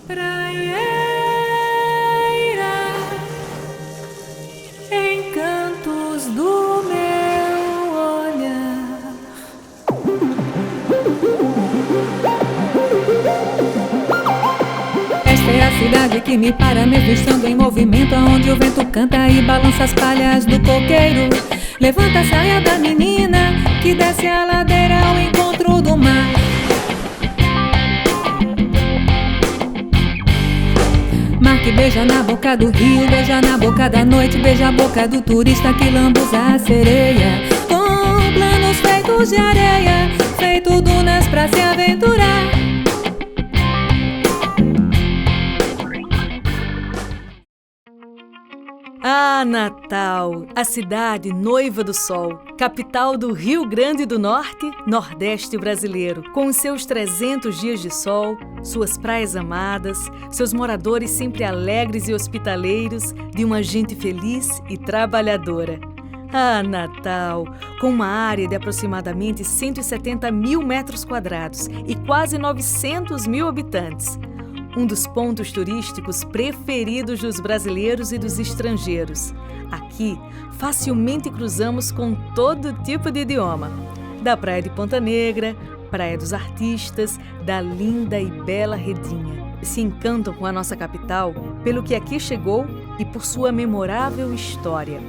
Praieira, encantos do meu olhar. Esta é a cidade que me para mesmo estando em movimento, aonde o vento canta e balança as palhas do coqueiro. Levanta a saia da menina que desce a ladeira ao encontro do mar. Mar que beija na boca do rio, beija na boca da noite, beija a boca do turista que lambuza a sereia. Com planos feitos de areia, feito dunas pra se aventurar. Ah, Natal, a cidade noiva do sol, capital do Rio Grande do Norte, Nordeste brasileiro, com os seus 300 dias de sol, suas praias amadas, seus moradores sempre alegres e hospitaleiros, de uma gente feliz e trabalhadora. Ah, Natal, com uma área de aproximadamente 170 mil metros quadrados e quase 900 mil habitantes. Um dos pontos turísticos preferidos dos brasileiros e dos estrangeiros. Aqui, facilmente cruzamos com todo tipo de idioma. Da Praia de Ponta Negra, Praia dos Artistas, da linda e bela Redinha. Se encantam com a nossa capital pelo que aqui chegou e por sua memorável história.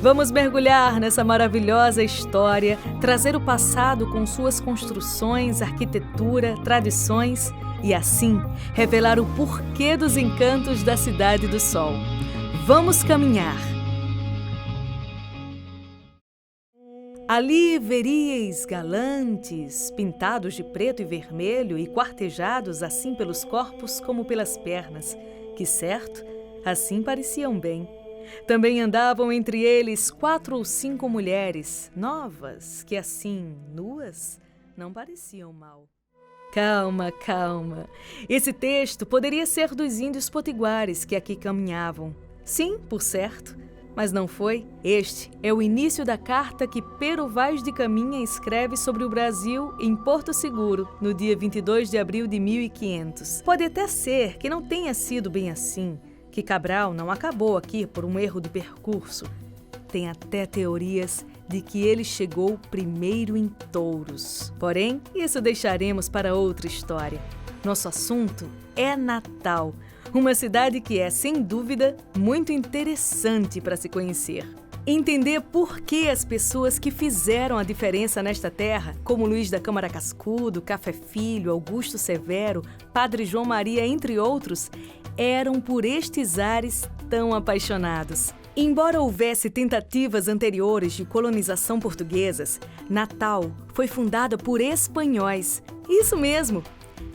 Vamos mergulhar nessa maravilhosa história, trazer o passado com suas construções, arquitetura, tradições e assim revelar o porquê dos encantos da Cidade do Sol. Vamos caminhar! Ali veríeis galantes, pintados de preto e vermelho e quartejados assim pelos corpos como pelas pernas, que certo, assim pareciam bem. Também andavam entre eles 4 ou 5 mulheres, novas, que assim, nuas, não pareciam mal. Calma, calma. Esse texto poderia ser dos índios potiguares que aqui caminhavam. Sim, por certo, mas não foi. Este é o início da carta que Pero Vaz de Caminha escreve sobre o Brasil em Porto Seguro, no dia 22 de abril de 1500. Pode até ser que não tenha sido bem assim, que Cabral não acabou aqui por um erro de percurso. Tem até teorias de que ele chegou primeiro em Touros. Porém, isso deixaremos para outra história. Nosso assunto é Natal, uma cidade que é, sem dúvida, muito interessante para se conhecer. Entender por que as pessoas que fizeram a diferença nesta terra, como Luiz da Câmara Cascudo, Café Filho, Augusto Severo, Padre João Maria, entre outros, eram por estes ares tão apaixonados. Embora houvesse tentativas anteriores de colonização portuguesas, Natal foi fundada por espanhóis. Isso mesmo!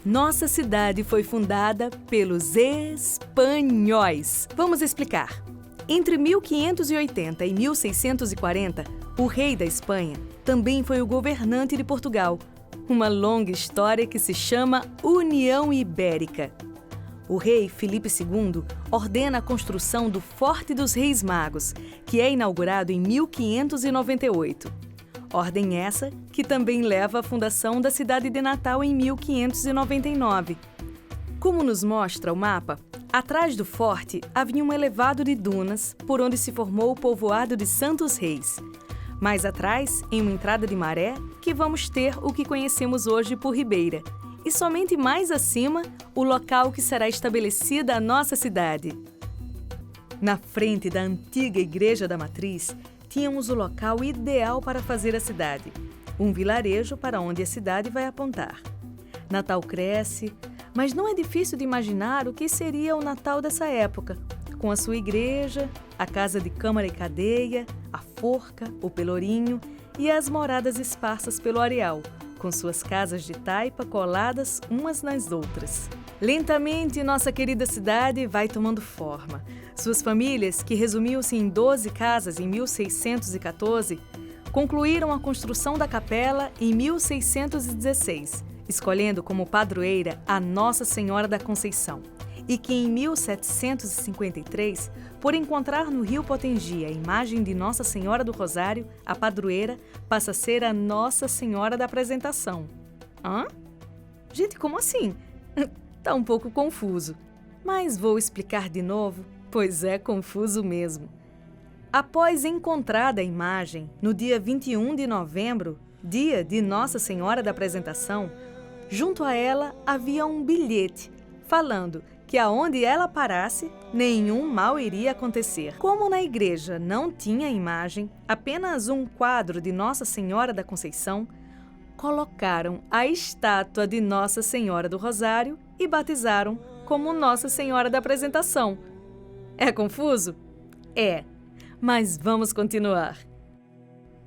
Nossa cidade foi fundada pelos espanhóis. Vamos explicar. Entre 1580 e 1640, o rei da Espanha também foi o governante de Portugal. Uma longa história que se chama União Ibérica. O rei Filipe II ordena a construção do Forte dos Reis Magos, que é inaugurado em 1598. Ordem essa que também leva à fundação da cidade de Natal em 1599. Como nos mostra o mapa, atrás do forte havia um elevado de dunas por onde se formou o povoado de Santos Reis. Mais atrás, em uma entrada de maré, que vamos ter o que conhecemos hoje por Ribeira. E somente mais acima, o local que será estabelecida a nossa cidade. Na frente da antiga Igreja da Matriz, tínhamos o local ideal para fazer a cidade, um vilarejo para onde a cidade vai apontar. Natal cresce, mas não é difícil de imaginar o que seria o Natal dessa época, com a sua igreja, a casa de câmara e cadeia, a forca, o pelourinho e as moradas esparsas pelo areal, com suas casas de taipa coladas umas nas outras. Lentamente, nossa querida cidade vai tomando forma. Suas famílias, que resumiam-se em 12 casas em 1614, concluíram a construção da capela em 1616, escolhendo como padroeira a Nossa Senhora da Conceição, e que em 1753, por encontrar no rio Potengi a imagem de Nossa Senhora do Rosário, a padroeira passa a ser a Nossa Senhora da Apresentação. Hã? Gente, como assim? Tá um pouco confuso, mas vou explicar de novo, pois é confuso mesmo. Após encontrada a imagem, no dia 21 de novembro, dia de Nossa Senhora da Apresentação, junto a ela havia um bilhete falando que aonde ela parasse, nenhum mal iria acontecer. Como na igreja não tinha imagem, apenas um quadro de Nossa Senhora da Conceição, colocaram a estátua de Nossa Senhora do Rosário e batizaram como Nossa Senhora da Apresentação. É confuso? É, mas vamos continuar.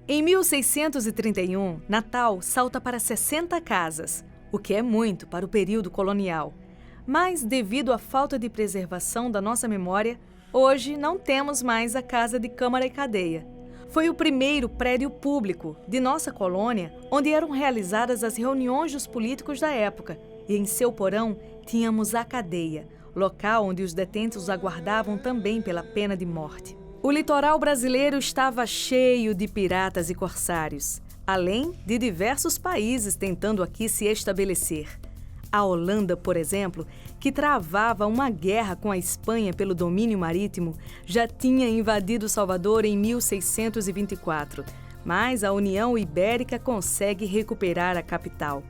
Em 1631, Natal salta para 60 casas, o que é muito para o período colonial. Mas, devido à falta de preservação da nossa memória, hoje não temos mais a Casa de Câmara e Cadeia. Foi o primeiro prédio público de nossa colônia onde eram realizadas as reuniões dos políticos da época, e em seu porão tínhamos a cadeia, local onde os detentos aguardavam também pela pena de morte. O litoral brasileiro estava cheio de piratas e corsários, além de diversos países tentando aqui se estabelecer. A Holanda, por exemplo, que travava uma guerra com a Espanha pelo domínio marítimo, já tinha invadido Salvador em 1624, mas a União Ibérica consegue recuperar a capital.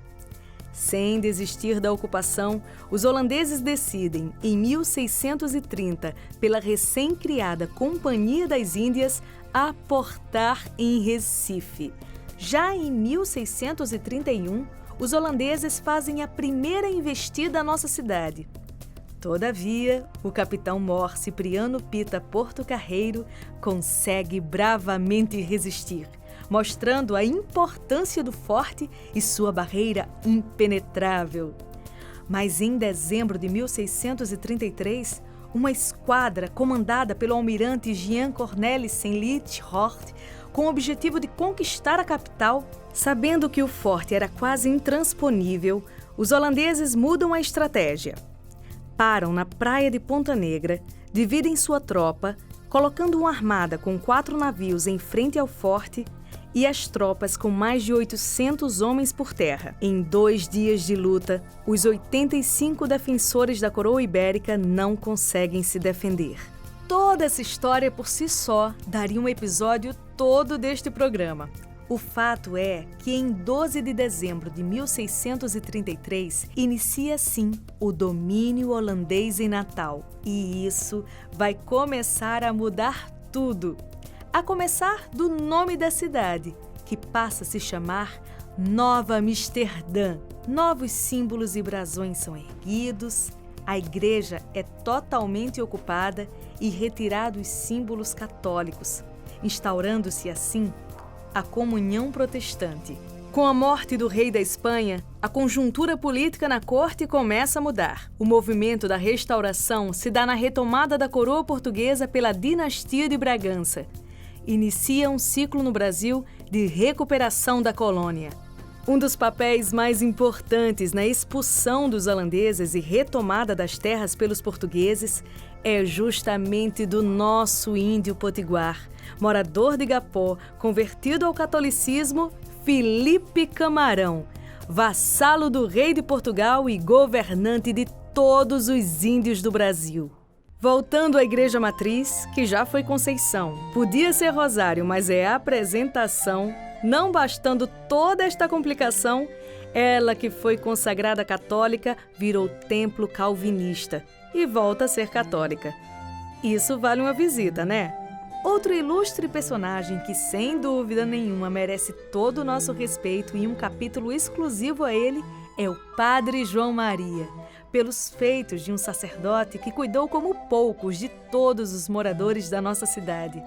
Sem desistir da ocupação, os holandeses decidem, em 1630, pela recém-criada Companhia das Índias, aportar em Recife. Já em 1631, os holandeses fazem a primeira investida à nossa cidade. Todavia, o capitão-mor Cipriano Pita Porto-Carreiro consegue bravamente resistir, mostrando a importância do forte e sua barreira impenetrável. Mas em dezembro de 1633, uma esquadra comandada pelo almirante Jean Cornelissen Lichthort, com o objetivo de conquistar a capital, sabendo que o forte era quase intransponível, os holandeses mudam a estratégia. Param na praia de Ponta Negra, dividem sua tropa, colocando uma armada com 4 navios em frente ao forte e as tropas com mais de 800 homens por terra. Em 2 dias de luta, os 85 defensores da coroa ibérica não conseguem se defender. Toda essa história por si só daria um episódio todo deste programa. O fato é que em 12 de dezembro de 1633 inicia assim o domínio holandês em Natal. E isso vai começar a mudar tudo. A começar do nome da cidade, que passa a se chamar Nova Amsterdã. Novos símbolos e brasões são erguidos, a igreja é totalmente ocupada e retirados os símbolos católicos, instaurando-se assim a comunhão protestante. Com a morte do rei da Espanha, a conjuntura política na corte começa a mudar. O movimento da restauração se dá na retomada da coroa portuguesa pela dinastia de Bragança. Inicia um ciclo no Brasil de recuperação da colônia. Um dos papéis mais importantes na expulsão dos holandeses e retomada das terras pelos portugueses é justamente do nosso índio potiguar, morador de Igapó, convertido ao catolicismo, Felipe Camarão, vassalo do rei de Portugal e governante de todos os índios do Brasil. Voltando à igreja matriz, que já foi Conceição, podia ser Rosário, mas é a apresentação. Não bastando toda esta complicação, ela que foi consagrada católica virou templo calvinista e volta a ser católica. Isso vale uma visita, né? Outro ilustre personagem que, sem dúvida nenhuma, merece todo o nosso respeito e um capítulo exclusivo a ele é o Padre João Maria, pelos feitos de um sacerdote que cuidou como poucos de todos os moradores da nossa cidade.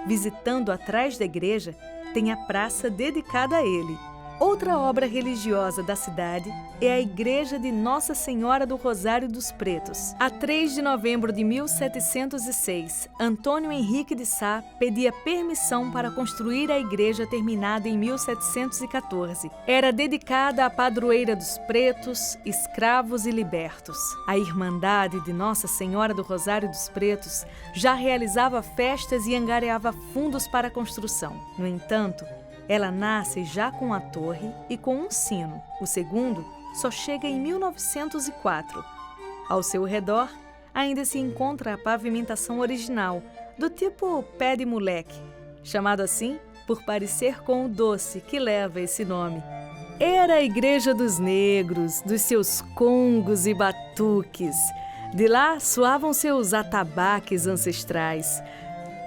Visitando atrás da igreja, tem a praça dedicada a ele. Outra obra religiosa da cidade é a Igreja de Nossa Senhora do Rosário dos Pretos. A 3 de novembro de 1706, Antônio Henrique de Sá pedia permissão para construir a igreja terminada em 1714. Era dedicada à padroeira dos pretos, escravos e libertos. A Irmandade de Nossa Senhora do Rosário dos Pretos já realizava festas e angariava fundos para a construção. No entanto, ela nasce já com a torre e com um sino. O segundo só chega em 1904. Ao seu redor, ainda se encontra a pavimentação original, do tipo pé de moleque, chamado assim por parecer com o doce que leva esse nome. Era a igreja dos negros, dos seus congos e batuques. De lá soavam seus atabaques ancestrais.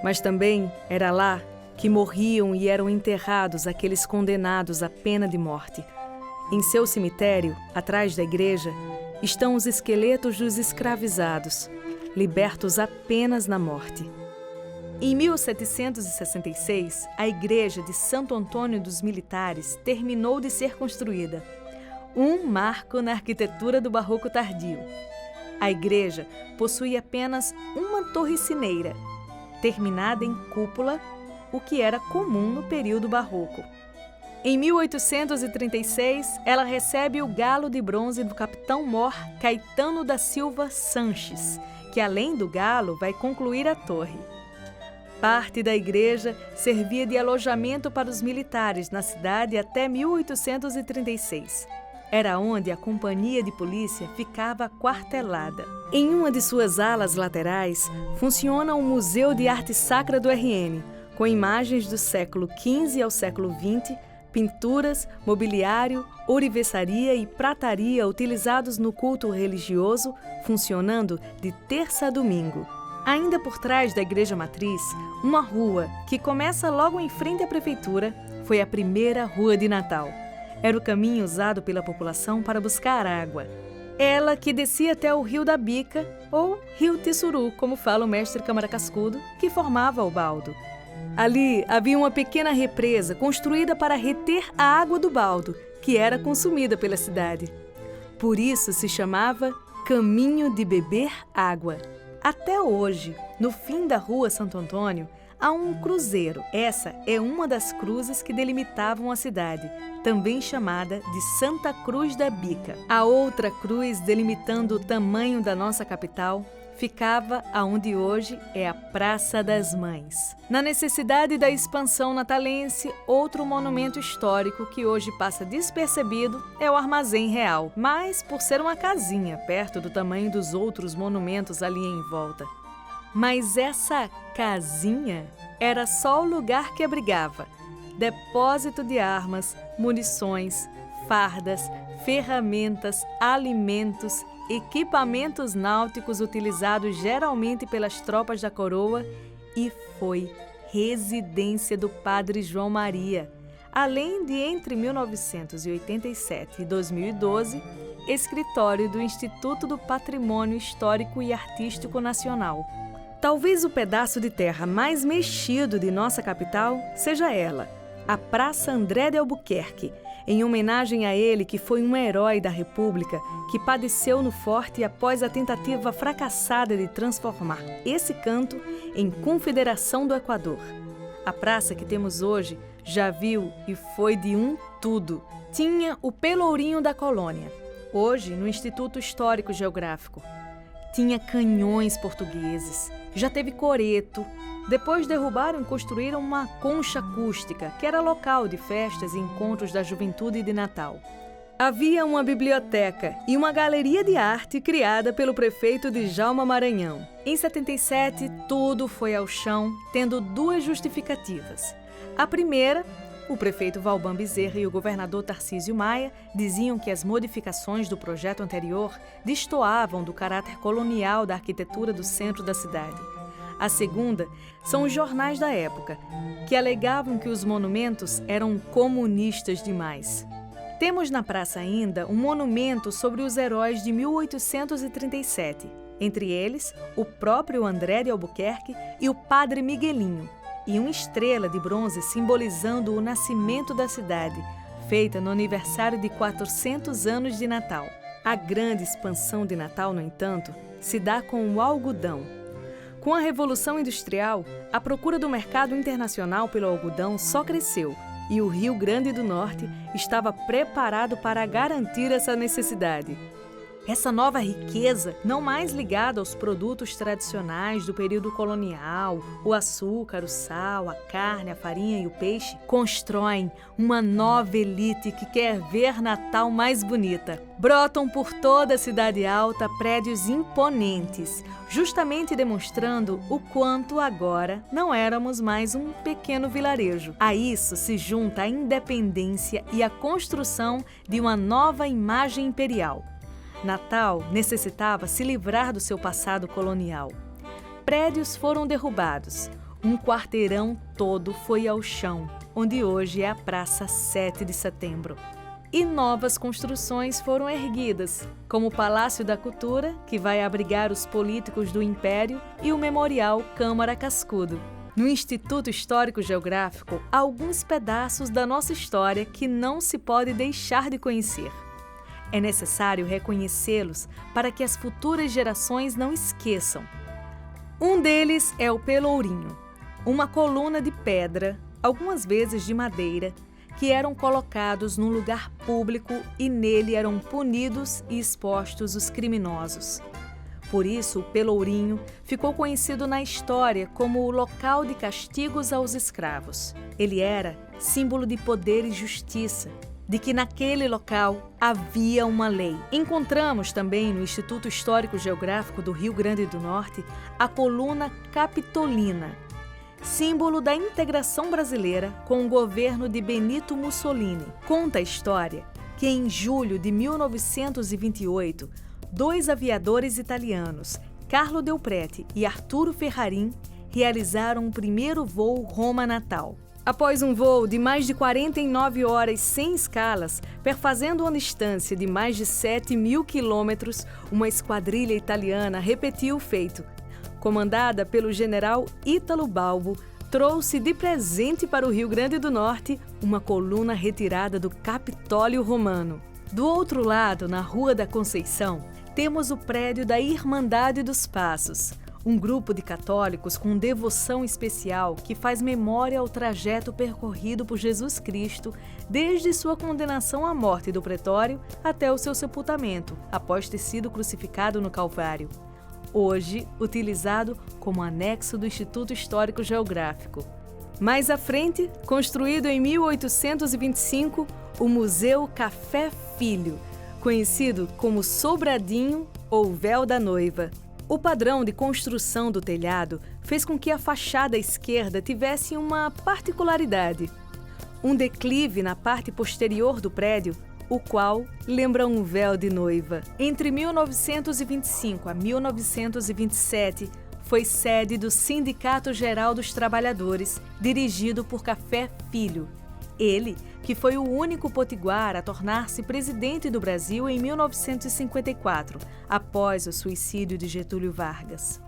Mas também era lá que morriam e eram enterrados aqueles condenados à pena de morte. Em seu cemitério, atrás da igreja, estão os esqueletos dos escravizados, libertos apenas na morte. Em 1766, a igreja de Santo Antônio dos Militares terminou de ser construída, um marco na arquitetura do barroco tardio. A igreja possui apenas uma torre-sineira, terminada em cúpula, o que era comum no período barroco. Em 1836, ela recebe o galo de bronze do capitão-mor Caetano da Silva Sanches, que além do galo vai concluir a torre. Parte da igreja servia de alojamento para os militares na cidade até 1836. Era onde a companhia de polícia ficava aquartelada. Em uma de suas alas laterais, funciona o Museu de Arte Sacra do RN, com imagens do século XV ao século XX, pinturas, mobiliário, ourivesaria e prataria utilizados no culto religioso, funcionando de terça a domingo. Ainda por trás da igreja matriz, uma rua que começa logo em frente à prefeitura foi a primeira rua de Natal. Era o caminho usado pela população para buscar água. Ela que descia até o Rio da Bica, ou Rio Tissuru, como fala o mestre Câmara Cascudo, que formava o baldo. Ali havia uma pequena represa construída para reter a água do baldo, que era consumida pela cidade. Por isso se chamava Caminho de Beber Água. Até hoje, no fim da Rua Santo Antônio, há um cruzeiro. Essa é uma das cruzes que delimitavam a cidade, também chamada de Santa Cruz da Bica. A outra cruz, delimitando o tamanho da nossa capital, ficava aonde hoje é a Praça das Mães. Na necessidade da expansão natalense, outro monumento histórico que hoje passa despercebido é o Armazém Real, mas por ser uma casinha perto do tamanho dos outros monumentos ali em volta. Mas essa casinha era só o lugar que abrigava depósito de armas, munições, fardas, ferramentas, alimentos, equipamentos náuticos utilizados geralmente pelas tropas da coroa e foi residência do padre João Maria, além de, entre 1987 e 2012, escritório do Instituto do Patrimônio Histórico e Artístico Nacional. Talvez o pedaço de terra mais mexido de nossa capital seja ela, a Praça André de Albuquerque, em homenagem a ele que foi um herói da República que padeceu no forte após a tentativa fracassada de transformar esse canto em Confederação do Equador. A praça que temos hoje já viu e foi de um tudo. Tinha o Pelourinho da Colônia, hoje no Instituto Histórico Geográfico. Tinha canhões portugueses, já teve coreto. Depois derrubaram e construíram uma concha acústica, que era local de festas e encontros da juventude de Natal. Havia uma biblioteca e uma galeria de arte criada pelo prefeito Djalma Maranhão. Em 77, tudo foi ao chão, tendo duas justificativas. A primeira, o prefeito Valban Bezerra e o governador Tarcísio Maia diziam que as modificações do projeto anterior destoavam do caráter colonial da arquitetura do centro da cidade. A segunda são os jornais da época, que alegavam que os monumentos eram comunistas demais. Temos na praça ainda um monumento sobre os heróis de 1837, entre eles o próprio André de Albuquerque e o Padre Miguelinho, e uma estrela de bronze simbolizando o nascimento da cidade, feita no aniversário de 400 anos de Natal. A grande expansão de Natal, no entanto, se dá com o algodão. Com a Revolução Industrial, a procura do mercado internacional pelo algodão só cresceu e o Rio Grande do Norte estava preparado para garantir essa necessidade. Essa nova riqueza, não mais ligada aos produtos tradicionais do período colonial, o açúcar, o sal, a carne, a farinha e o peixe, constroem uma nova elite que quer ver Natal mais bonita. Brotam por toda a Cidade Alta prédios imponentes, justamente demonstrando o quanto agora não éramos mais um pequeno vilarejo. A isso se junta a independência e a construção de uma nova imagem imperial. Natal necessitava se livrar do seu passado colonial. Prédios foram derrubados, um quarteirão todo foi ao chão, onde hoje é a Praça 7 de Setembro. E novas construções foram erguidas, como o Palácio da Cultura, que vai abrigar os políticos do Império, e o Memorial Câmara Cascudo. No Instituto Histórico Geográfico, há alguns pedaços da nossa história que não se pode deixar de conhecer. É necessário reconhecê-los para que as futuras gerações não esqueçam. Um deles é o Pelourinho, uma coluna de pedra, algumas vezes de madeira, que eram colocados num lugar público e nele eram punidos e expostos os criminosos. Por isso, o Pelourinho ficou conhecido na história como o local de castigos aos escravos. Ele era símbolo de poder e justiça, de que naquele local havia uma lei. Encontramos também no Instituto Histórico Geográfico do Rio Grande do Norte a coluna capitolina, símbolo da integração brasileira com o governo de Benito Mussolini. Conta a história que em julho de 1928, dois aviadores italianos, Carlo Del Prete e Arturo Ferrarin, realizaram o primeiro voo Roma-Natal. Após um voo de mais de 49 horas sem escalas, perfazendo uma distância de mais de 7.000 quilômetros, uma esquadrilha italiana repetiu o feito. Comandada pelo general Ítalo Balbo, trouxe de presente para o Rio Grande do Norte uma coluna retirada do Capitólio Romano. Do outro lado, na Rua da Conceição, temos o prédio da Irmandade dos Passos, um grupo de católicos com devoção especial que faz memória ao trajeto percorrido por Jesus Cristo desde sua condenação à morte do pretório até o seu sepultamento, após ter sido crucificado no Calvário. Hoje, utilizado como anexo do Instituto Histórico Geográfico. Mais à frente, construído em 1825, o Museu Café Filho, conhecido como Sobradinho ou Véu da Noiva. O padrão de construção do telhado fez com que a fachada esquerda tivesse uma particularidade: um declive na parte posterior do prédio, o qual lembra um véu de noiva. Entre 1925 a 1927, foi sede do Sindicato Geral dos Trabalhadores, dirigido por Café Filho. Ele, que foi o único potiguar a tornar-se presidente do Brasil em 1954, após o suicídio de Getúlio Vargas.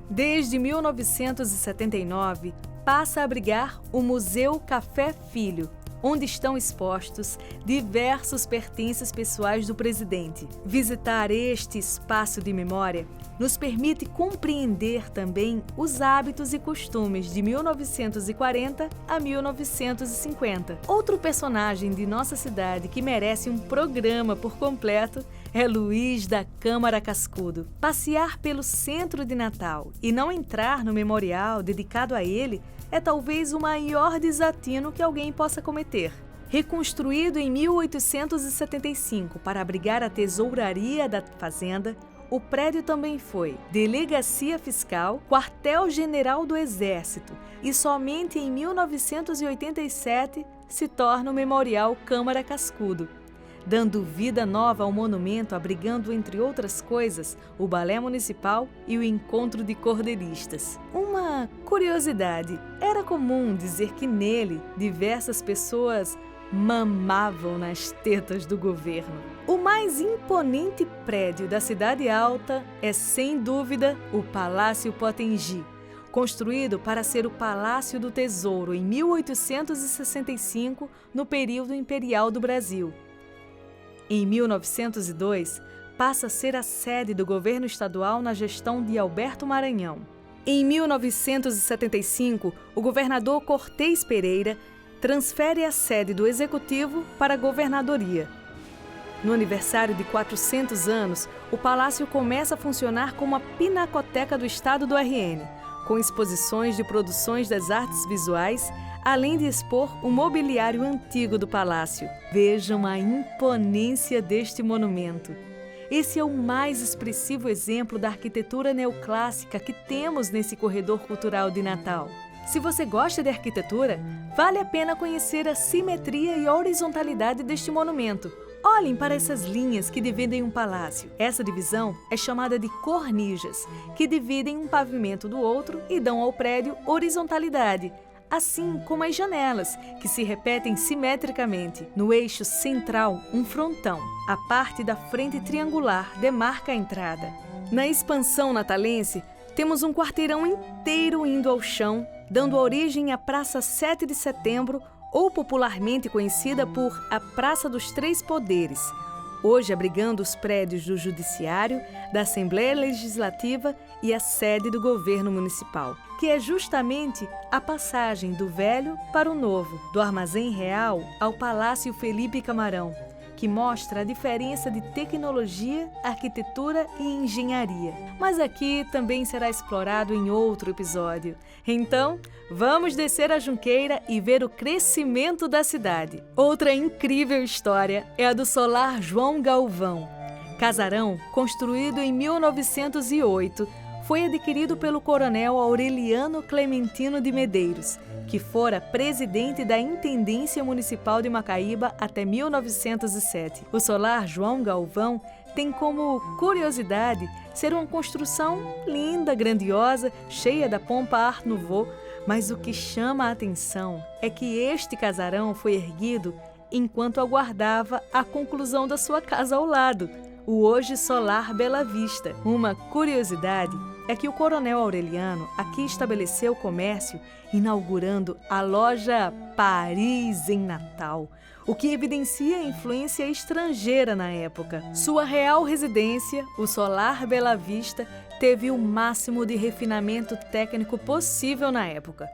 Desde 1979, passa a abrigar o Museu Café Filho, onde estão expostos diversos pertences pessoais do presidente. Visitar este espaço de memória nos permite compreender também os hábitos e costumes de 1940 a 1950. Outro personagem de nossa cidade que merece um programa por completo é Luiz da Câmara Cascudo. Passear pelo centro de Natal e não entrar no memorial dedicado a ele é talvez o maior desatino que alguém possa cometer. Reconstruído em 1875 para abrigar a tesouraria da fazenda, o prédio também foi Delegacia Fiscal, Quartel-General do Exército e somente em 1987 se torna o Memorial Câmara Cascudo, dando vida nova ao monumento, abrigando, entre outras coisas, o Balé Municipal e o Encontro de Cordeiristas. Uma curiosidade, era comum dizer que nele diversas pessoas mamavam nas tetas do governo. O mais imponente prédio da Cidade Alta é, sem dúvida, o Palácio Potengi, construído para ser o Palácio do Tesouro em 1865, no período imperial do Brasil. Em 1902, passa a ser a sede do governo estadual na gestão de Alberto Maranhão. Em 1975, o governador Cortês Pereira transfere a sede do Executivo para a Governadoria. No aniversário de 400 anos, o palácio começa a funcionar como a Pinacoteca do Estado do RN, com exposições de produções das artes visuais, além de expor o mobiliário antigo do palácio. Vejam a imponência deste monumento. Esse é o mais expressivo exemplo da arquitetura neoclássica que temos nesse corredor cultural de Natal. Se você gosta de arquitetura, vale a pena conhecer a simetria e horizontalidade deste monumento. Olhem para essas linhas que dividem um palácio. Essa divisão é chamada de cornijas, que dividem um pavimento do outro e dão ao prédio horizontalidade, assim como as janelas, que se repetem simetricamente. No eixo central, um frontão. A parte da frente triangular demarca a entrada. Na expansão natalense, temos um quarteirão inteiro indo ao chão, dando origem à Praça 7 de Setembro, ou popularmente conhecida por a Praça dos Três Poderes, hoje abrigando os prédios do Judiciário, da Assembleia Legislativa e a sede do Governo Municipal, que é justamente a passagem do velho para o novo, do Armazém Real ao Palácio Felipe Camarão, que mostra a diferença de tecnologia, arquitetura e engenharia. Mas aqui também será explorado em outro episódio. Então, vamos descer a Junqueira e ver o crescimento da cidade. Outra incrível história é a do Solar João Galvão. Casarão, construído em 1908, foi adquirido pelo coronel Aureliano Clementino de Medeiros, que fora presidente da Intendência Municipal de Macaíba até 1907. O Solar João Galvão tem como curiosidade ser uma construção linda, grandiosa, cheia da pompa Art Nouveau, mas o que chama a atenção é que este casarão foi erguido enquanto aguardava a conclusão da sua casa ao lado, o hoje Solar Bela Vista. Uma curiosidade é que o coronel Aureliano aqui estabeleceu o comércio, inaugurando a loja Paris em Natal, o que evidencia a influência estrangeira na época. Sua real residência, o Solar Bela Vista, teve o máximo de refinamento técnico possível na época.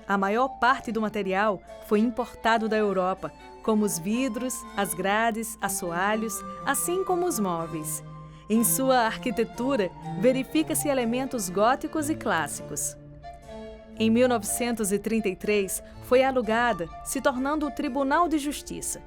A maior parte do material foi importado da Europa, como os vidros, as grades, assoalhos, assim como os móveis. Em sua arquitetura, verifica-se elementos góticos e clássicos. Em 1933, foi alugada, se tornando o Tribunal de Justiça.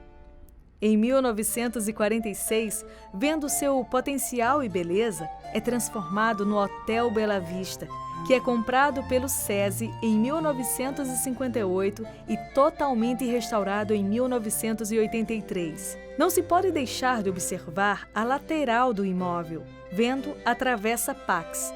Em 1946, vendo seu potencial e beleza, é transformado no Hotel Bela Vista, que é comprado pelo SESI em 1958 e totalmente restaurado em 1983. Não se pode deixar de observar a lateral do imóvel, vendo a Travessa Pax.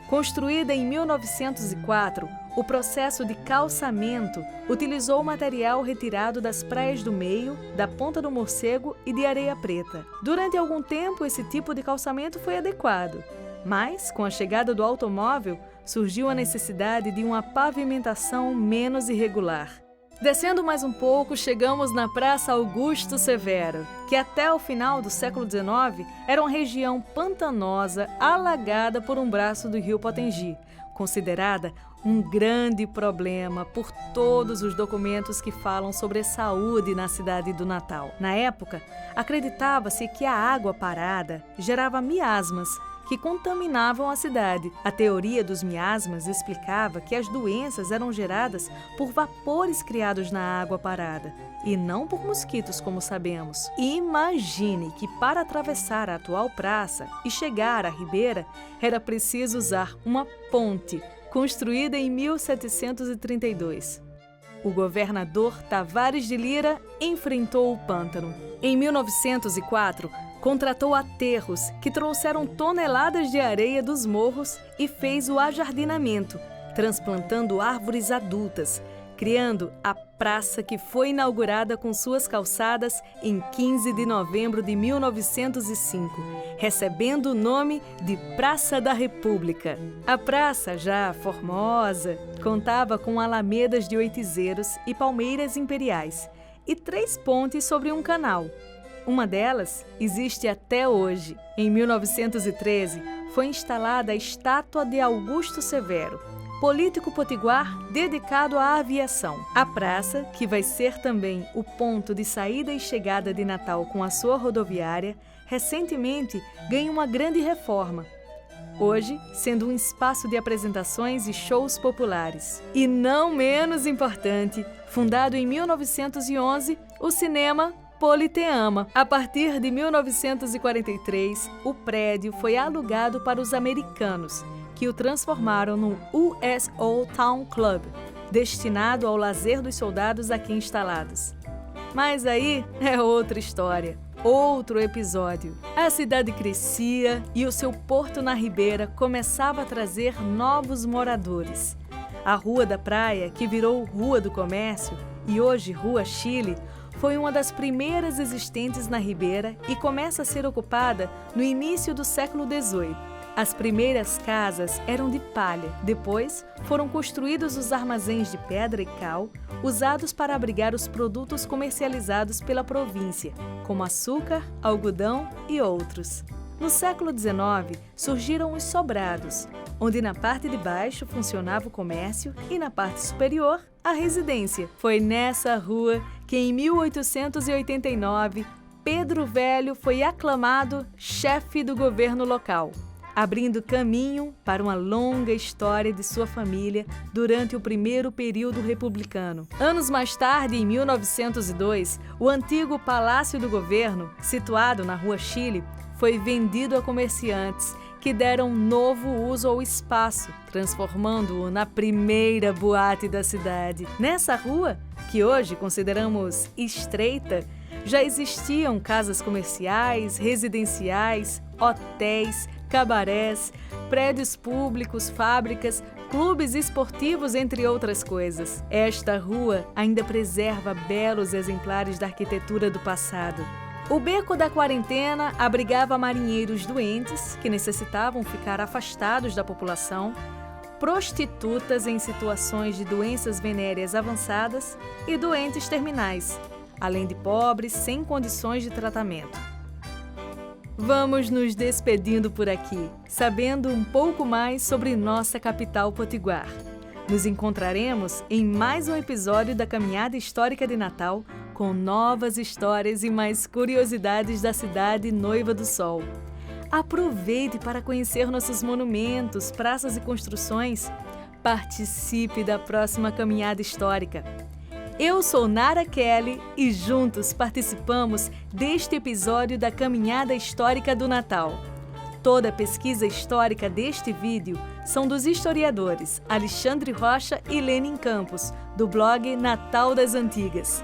Construída em 1904, o processo de calçamento utilizou o material retirado das praias do Meio, da Ponta do Morcego e de Areia Preta. Durante algum tempo, esse tipo de calçamento foi adequado, mas, com a chegada do automóvel, surgiu a necessidade de uma pavimentação menos irregular. Descendo mais um pouco, chegamos na Praça Augusto Severo, que até o final do século XIX era uma região pantanosa, alagada por um braço do rio Potengi, considerada um grande problema por todos os documentos que falam sobre a saúde na cidade do Natal. Na época, acreditava-se que a água parada gerava miasmas, que contaminavam a cidade. A teoria dos miasmas explicava que as doenças eram geradas por vapores criados na água parada e não por mosquitos, como sabemos. Imagine que para atravessar a atual praça e chegar à Ribeira era preciso usar uma ponte construída em 1732. O governador Tavares de Lira enfrentou o pântano. Em 1904, contratou aterros que trouxeram toneladas de areia dos morros e fez o ajardinamento, transplantando árvores adultas, criando a praça que foi inaugurada com suas calçadas em 15 de novembro de 1905, recebendo o nome de Praça da República. A praça, já formosa, contava com alamedas de oitizeiros e palmeiras imperiais e 3 pontes sobre um canal. Uma delas existe até hoje. Em 1913, foi instalada a estátua de Augusto Severo, político potiguar dedicado à aviação. A praça, que vai ser também o ponto de saída e chegada de Natal com a sua rodoviária, recentemente ganhou uma grande reforma. Hoje, sendo um espaço de apresentações e shows populares. E não menos importante, fundado em 1911, o cinema Politeama. A partir de 1943, o prédio foi alugado para os americanos, que o transformaram no US Old Town Club, destinado ao lazer dos soldados aqui instalados. Mas aí é outra história, outro episódio. A cidade crescia e o seu porto na Ribeira começava a trazer novos moradores. A Rua da Praia, que virou Rua do Comércio e hoje Rua Chile, foi uma das primeiras existentes na Ribeira e começa a ser ocupada no início do século XVIII. As primeiras casas eram de palha, depois foram construídos os armazéns de pedra e cal, usados para abrigar os produtos comercializados pela província, como açúcar, algodão e outros. No século XIX, surgiram os sobrados, onde na parte de baixo funcionava o comércio e na parte superior, a residência. Foi nessa rua que, em 1889, Pedro Velho foi aclamado chefe do governo local, abrindo caminho para uma longa história de sua família durante o primeiro período republicano. Anos mais tarde, em 1902, o antigo Palácio do Governo, situado na Rua Chile, foi vendido a comerciantes que deram novo uso ao espaço, transformando-o na primeira boate da cidade. Nessa rua, que hoje consideramos estreita, já existiam casas comerciais, residenciais, hotéis, cabarés, prédios públicos, fábricas, clubes esportivos, entre outras coisas. Esta rua ainda preserva belos exemplares da arquitetura do passado. O Beco da Quarentena abrigava marinheiros doentes que necessitavam ficar afastados da população, prostitutas em situações de doenças venéreas avançadas e doentes terminais, além de pobres sem condições de tratamento. Vamos nos despedindo por aqui, sabendo um pouco mais sobre nossa capital potiguar. Nos encontraremos em mais um episódio da Caminhada Histórica de Natal, com novas histórias e mais curiosidades da cidade Noiva do Sol. Aproveite para conhecer nossos monumentos, praças e construções. Participe da próxima Caminhada Histórica. Eu sou Nara Kelly e juntos participamos deste episódio da Caminhada Histórica do Natal. Toda a pesquisa histórica deste vídeo são dos historiadores Alexandre Rocha e Lênin Campos, do blog Natal das Antigas.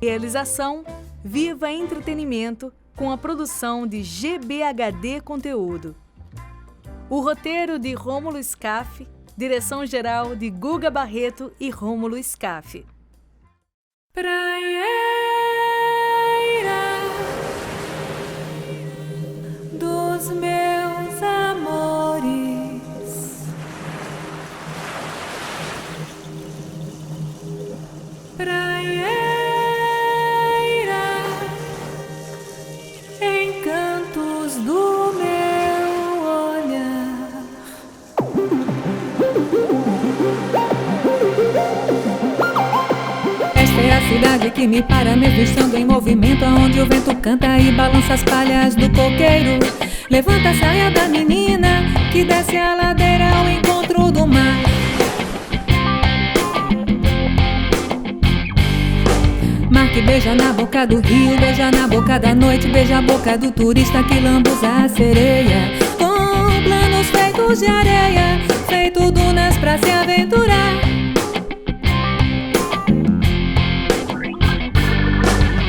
Realização Viva Entretenimento, com a produção de GBHD Conteúdo. O roteiro de Rômulo Scaff, direção-geral de Guga Barreto e Rômulo Scaff. Praieira dos meus amores, praieira, encantos do meu olhar. Esta é a cidade que me para, mesmo estando em movimento, aonde o vento canta e balança as palhas do coqueiro. Levanta a saia da menina que desce a ladeira ao encontro do mar. Mar que beija na boca do rio, beija na boca da noite, beija a boca do turista que lambuza a sereia. Com planos feitos de areia, feito dunas pra se aventurar.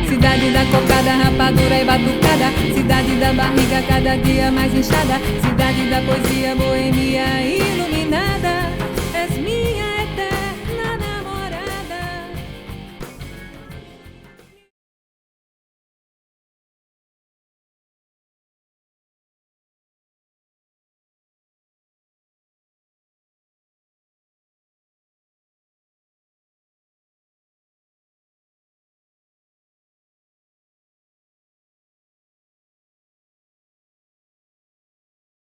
Cidade da cocada, rapadura e batucada, cidade da barriga cada dia mais inchada, cidade da poesia boêmia iluminada.